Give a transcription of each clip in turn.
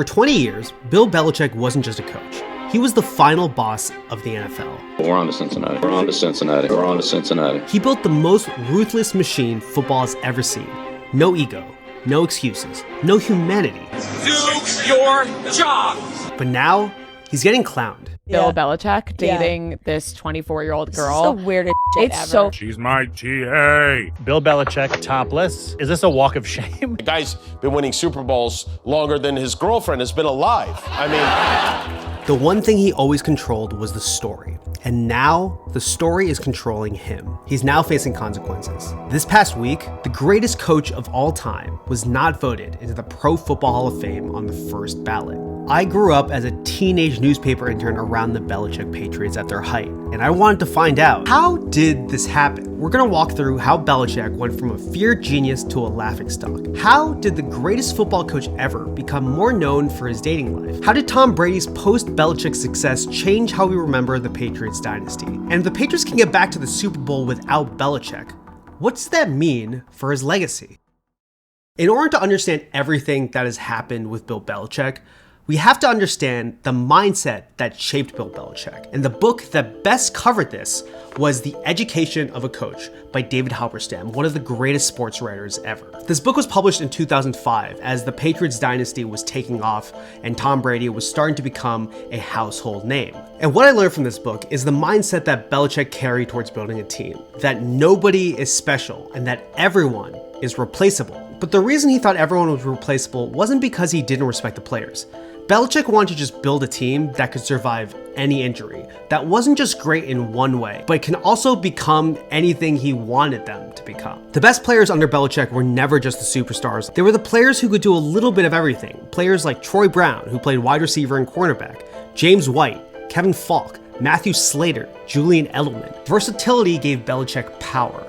For 20 years, Bill Belichick wasn't just a coach. He was the final boss of the NFL. We're on to Cincinnati. We're on to Cincinnati. We're on to Cincinnati. He built the most ruthless machine football has ever seen. No ego, no excuses, no humanity. Do your job! But now, he's getting clowned. Bill Belichick dating this 24-year-old girl. It's the weirdest shit ever. She's my TA. Bill Belichick topless. Is this a walk of shame? The guy's been winning Super Bowls longer than his girlfriend has been alive. I mean, The one thing he always controlled was the story. And now, the story is controlling him. He's now facing consequences. This past week, the greatest coach of all time was not voted into the Pro Football Hall of Fame on the first ballot. I grew up as a teenage newspaper intern around the Belichick Patriots at their height, and I wanted to find out, how did this happen? We're gonna walk through how Belichick went from a feared genius to a laughingstock. How did the greatest football coach ever become more known for his dating life? How did Tom Brady's post-Belichick success change how we remember the Patriots dynasty? And if the Patriots can get back to the Super Bowl without Belichick, what's that mean for his legacy? In order to understand everything that has happened with Bill Belichick, we have to understand the mindset that shaped Bill Belichick. And the book that best covered this was The Education of a Coach by David Halberstam, one of the greatest sports writers ever. This book was published in 2005 as the Patriots dynasty was taking off and Tom Brady was starting to become a household name. And what I learned from this book is the mindset that Belichick carried towards building a team, that nobody is special and that everyone is replaceable. But the reason he thought everyone was replaceable wasn't because he didn't respect the players. Belichick wanted to just build a team that could survive any injury, that wasn't just great in one way, but can also become anything he wanted them to become. The best players under Belichick were never just the superstars. They were the players who could do a little bit of everything. Players like Troy Brown, who played wide receiver and cornerback, James White, Kevin Falk, Matthew Slater, Julian Edelman. Versatility gave Belichick power.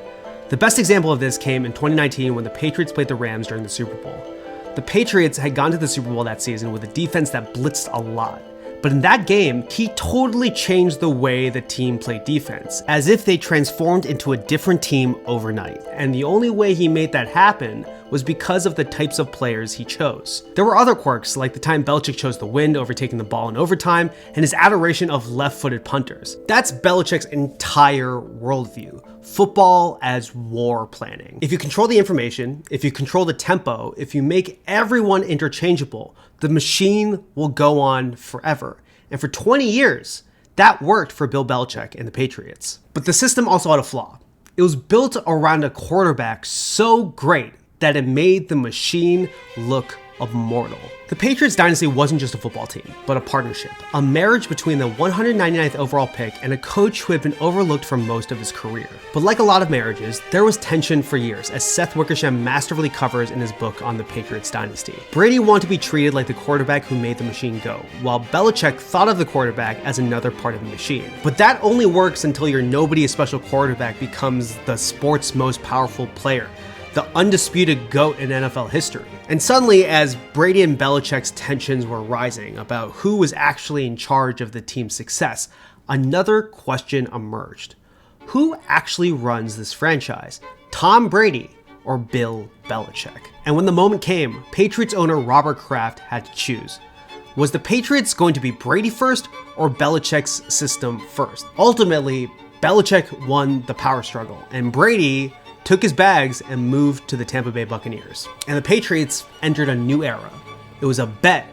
The best example of this came in 2019 when the Patriots played the Rams during the Super Bowl. The Patriots had gone to the Super Bowl that season with a defense that blitzed a lot. But in that game, he totally changed the way the team played defense, as if they transformed into a different team overnight. And the only way he made that happen was because of the types of players he chose. There were other quirks, like the time Belichick chose the wind over taking the ball in overtime, and his adoration of left-footed punters. That's Belichick's entire worldview. Football as war planning. If you control the information, if you control the tempo, if you make everyone interchangeable, the machine will go on forever. And for 20 years, that worked for Bill Belichick and the Patriots. But the system also had a flaw. It was built around a quarterback so great that it made the machine look immortal. The Patriots dynasty wasn't just a football team, but a partnership, a marriage between the 199th overall pick and a coach who had been overlooked for most of his career. But like a lot of marriages, there was tension for years, as Seth Wickersham masterfully covers in his book on the Patriots dynasty. Brady wanted to be treated like the quarterback who made the machine go, while Belichick thought of the quarterback as another part of the machine. But that only works until your nobody special quarterback becomes the sport's most powerful player, the undisputed GOAT in NFL history. And suddenly, as Brady and Belichick's tensions were rising about who was actually in charge of the team's success, another question emerged. Who actually runs this franchise? Tom Brady or Bill Belichick? And when the moment came, Patriots owner Robert Kraft had to choose. Was the Patriots going to be Brady first or Belichick's system first? Ultimately, Belichick won the power struggle, and Brady took his bags and moved to the Tampa Bay Buccaneers. And the Patriots entered a new era. It was a bet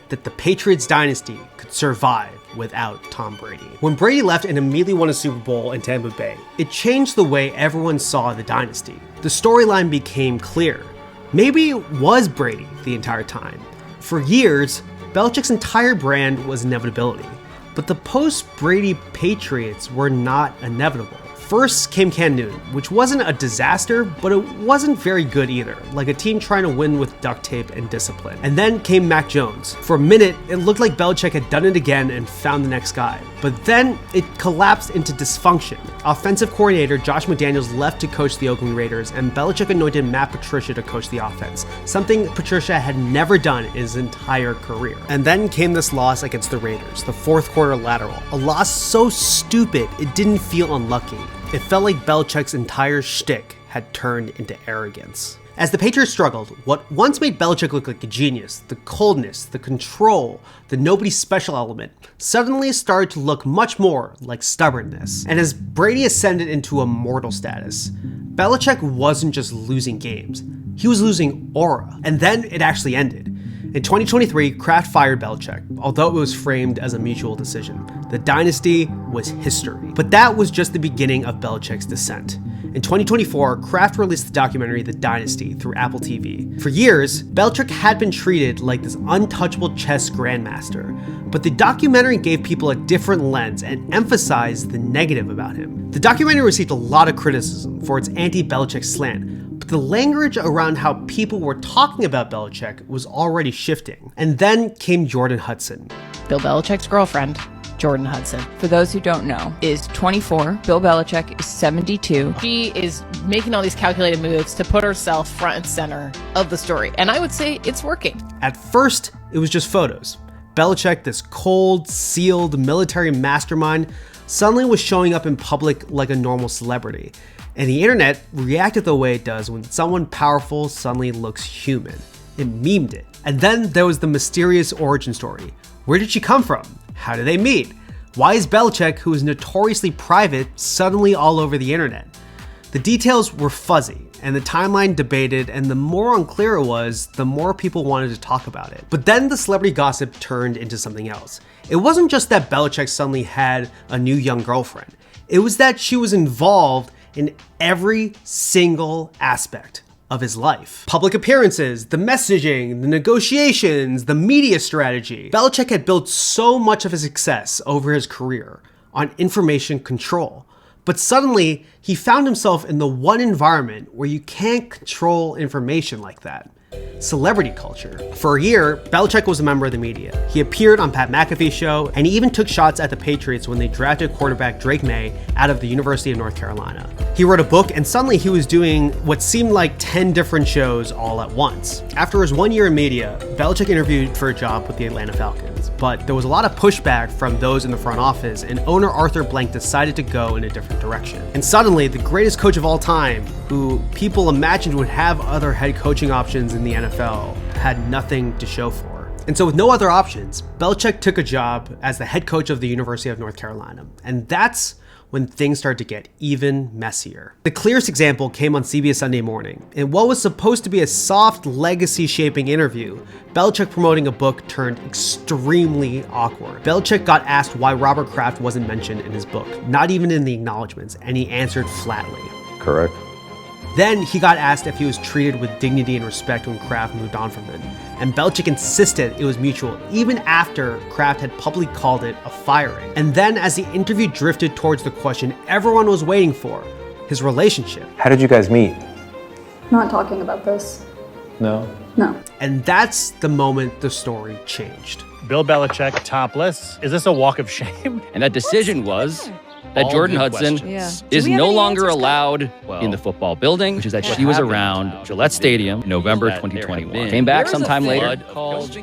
that the Patriots dynasty could survive without Tom Brady. When Brady left and immediately won a Super Bowl in Tampa Bay, it changed the way everyone saw the dynasty. The storyline became clear. Maybe it was Brady the entire time. For years, Belichick's entire brand was inevitability. But the post-Brady Patriots were not inevitable. First came Cam Newton, which wasn't a disaster, but it wasn't very good either, like a team trying to win with duct tape and discipline. And then came Mac Jones. For a minute, it looked like Belichick had done it again and found the next guy. But then it collapsed into dysfunction. Offensive coordinator Josh McDaniels left to coach the Oakland Raiders, and Belichick anointed Matt Patricia to coach the offense, something Patricia had never done in his entire career. And then came this loss against the Raiders, the fourth quarter lateral, a loss so stupid it didn't feel unlucky. It felt like Belichick's entire shtick had turned into arrogance. As the Patriots struggled, what once made Belichick look like a genius, the coldness, the control, the nobody special element, suddenly started to look much more like stubbornness. And as Brady ascended into immortal status, Belichick wasn't just losing games, he was losing aura. And then it actually ended. In 2023, Kraft fired Belichick, although it was framed as a mutual decision. The dynasty was history. But that was just the beginning of Belichick's descent. In 2024, Kraft released the documentary The Dynasty through Apple TV. For years, Belichick had been treated like this untouchable chess grandmaster, but the documentary gave people a different lens and emphasized the negative about him. The documentary received a lot of criticism for its anti-Belichick slant, but the language around how people were talking about Belichick was already shifting. And then came Jordan Hudson, Bill Belichick's girlfriend, Jordan Hudson. For those who don't know, is 24. Bill Belichick is 72. She is making all these calculated moves to put herself front and center of the story. And I would say it's working. At first, it was just photos. Belichick, this cold, sealed military mastermind, suddenly was showing up in public like a normal celebrity. And the internet reacted the way it does when someone powerful suddenly looks human. It memed it. And then there was the mysterious origin story. Where did she come from? How did they meet? Why is Belichick, who is notoriously private, suddenly all over the internet? The details were fuzzy, and the timeline debated, and the more unclear it was, the more people wanted to talk about it. But then the celebrity gossip turned into something else. It wasn't just that Belichick suddenly had a new young girlfriend. It was that she was involved in every single aspect of his life. Public appearances, the messaging, the negotiations, the media strategy. Belichick had built so much of his success over his career on information control. But suddenly, he found himself in the one environment where you can't control information like that. Celebrity culture. For a year, Belichick was a member of the media. He appeared on Pat McAfee's show, and he even took shots at the Patriots when they drafted quarterback Drake May out of the University of North Carolina. He wrote a book, and suddenly he was doing what seemed like 10 different shows all at once. After his 1 year in media, Belichick interviewed for a job with the Atlanta Falcons, but there was a lot of pushback from those in the front office, and owner Arthur Blank decided to go in a different direction. And suddenly, the greatest coach of all time, who people imagined would have other head coaching options in the NFL, had nothing to show for. And so with no other options, Belichick took a job as the head coach of the University of North Carolina. And that's when things started to get even messier. The clearest example came on CBS Sunday Morning. In what was supposed to be a soft legacy-shaping interview, Belichick promoting a book turned extremely awkward. Belichick got asked why Robert Kraft wasn't mentioned in his book, not even in the acknowledgments, and he answered flatly. Correct. Then he got asked if he was treated with dignity and respect when Kraft moved on from him, and Belichick insisted it was mutual, even after Kraft had publicly called it a firing. And then as the interview drifted towards the question everyone was waiting for, his relationship. How did you guys meet? Not talking about this. No? No. And that's the moment the story changed. Bill Belichick topless. Is this a walk of shame? And that decision was that All Jordan good Hudson questions. is no longer allowed in the football building, which is that she was around Gillette Stadium in November 2021. Came back sometime later,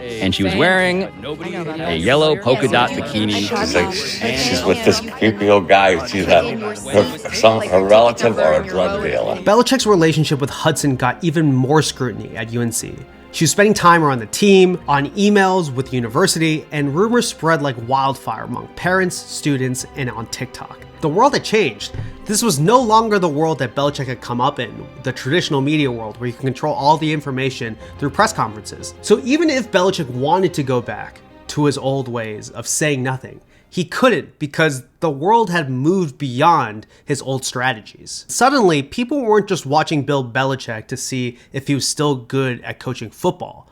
and she was wearing a yellow polka dot bikini. She's like, she's with this creepy old guy. She's a relative or a drug dealer. Belichick's relationship with Hudson got even more scrutiny at UNC. She was spending time around the team, on emails with the university, and rumors spread like wildfire among parents, students, and on TikTok. The world had changed. This was no longer the world that Belichick had come up in, the traditional media world where you can control all the information through press conferences. So even if Belichick wanted to go back to his old ways of saying nothing, he couldn't because the world had moved beyond his old strategies. Suddenly, people weren't just watching Bill Belichick to see if he was still good at coaching football.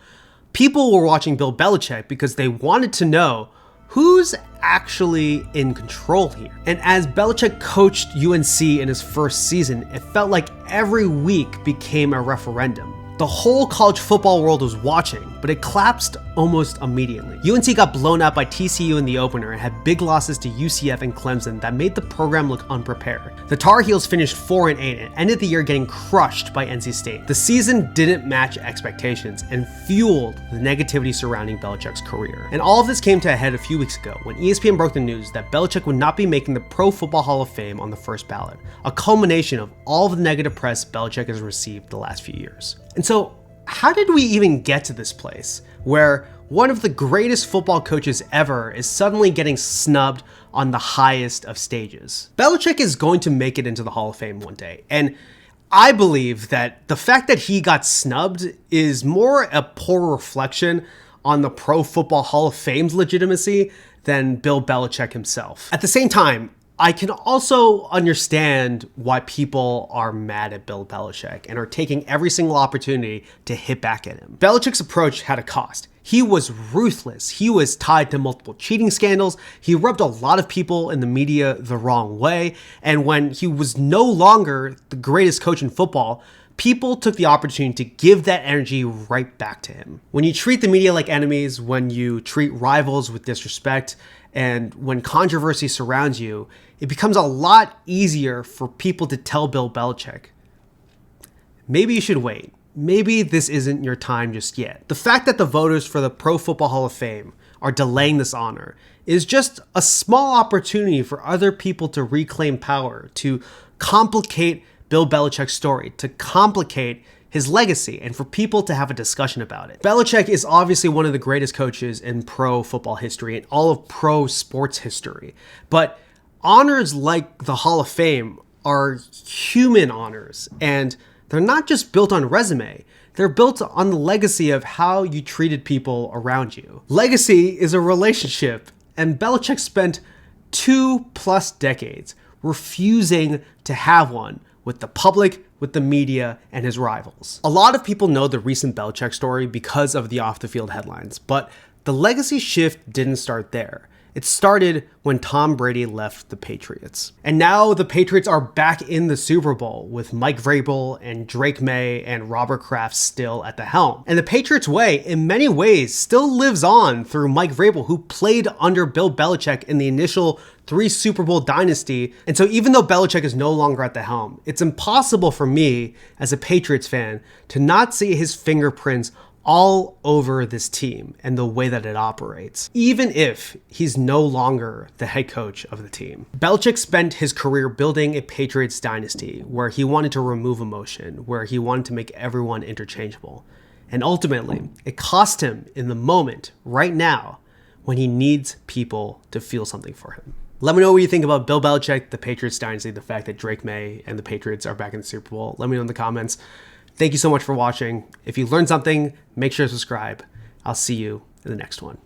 People were watching Bill Belichick because they wanted to know who's actually in control here. And as Belichick coached UNC in his first season, it felt like every week became a referendum. The whole college football world was watching. but it collapsed almost immediately. UNC got blown out by TCU in the opener and had big losses to UCF and Clemson that made the program look unprepared. The Tar Heels finished 4-8 and ended the year getting crushed by NC State. The season didn't match expectations and fueled the negativity surrounding Belichick's career. And all of this came to a head a few weeks ago when ESPN broke the news that Belichick would not be making the Pro Football Hall of Fame on the first ballot, a culmination of all of the negative press Belichick has received the last few years. And so, how did we even get to this place where one of the greatest football coaches ever is suddenly getting snubbed on the highest of stages? Belichick is going to make it into the Hall of Fame one day, and I believe that the fact that he got snubbed is more a poor reflection on the Pro Football Hall of Fame's legitimacy than Bill Belichick himself. At the same time, I can also understand why people are mad at Bill Belichick and are taking every single opportunity to hit back at him. Belichick's approach had a cost. He was ruthless. He was tied to multiple cheating scandals. He rubbed a lot of people in the media the wrong way. And when he was no longer the greatest coach in football, people took the opportunity to give that energy right back to him. When you treat the media like enemies, when you treat rivals with disrespect, and when controversy surrounds you, it becomes a lot easier for people to tell Bill Belichick, maybe you should wait. Maybe this isn't your time just yet. The fact that the voters for the Pro Football Hall of Fame are delaying this honor is just a small opportunity for other people to reclaim power, to complicate Bill Belichick's story, to complicate his legacy, and for people to have a discussion about it. Belichick is obviously one of the greatest coaches in pro football history and all of pro sports history. But honors like the Hall of Fame are human honors, and they're not just built on resume. They're built on the legacy of how you treated people around you. Legacy is a relationship, and Belichick spent 2+ decades refusing to have one with the public, with the media, and his rivals. A lot of people know the recent Belichick story because of the off-the-field headlines, but the legacy shift didn't start there. It started when Tom Brady left the Patriots. And now the Patriots are back in the Super Bowl with Mike Vrabel and Drake May and Robert Kraft still at the helm. And the Patriots way, in many ways, still lives on through Mike Vrabel, who played under Bill Belichick in the initial 3 Super Bowl dynasty. And so even though Belichick is no longer at the helm, it's impossible for me as a Patriots fan to not see his fingerprints all over this team and the way that it operates, even if he's no longer the head coach of the team. Belichick spent his career building a Patriots dynasty where he wanted to remove emotion, where he wanted to make everyone interchangeable. And ultimately, it cost him in the moment, right now, when he needs people to feel something for him. Let me know what you think about Bill Belichick, the Patriots dynasty, the fact that Drake May and the Patriots are back in the Super Bowl. Let me know in the comments. Thank you so much for watching. If you learned something, make sure to subscribe. I'll see you in the next one.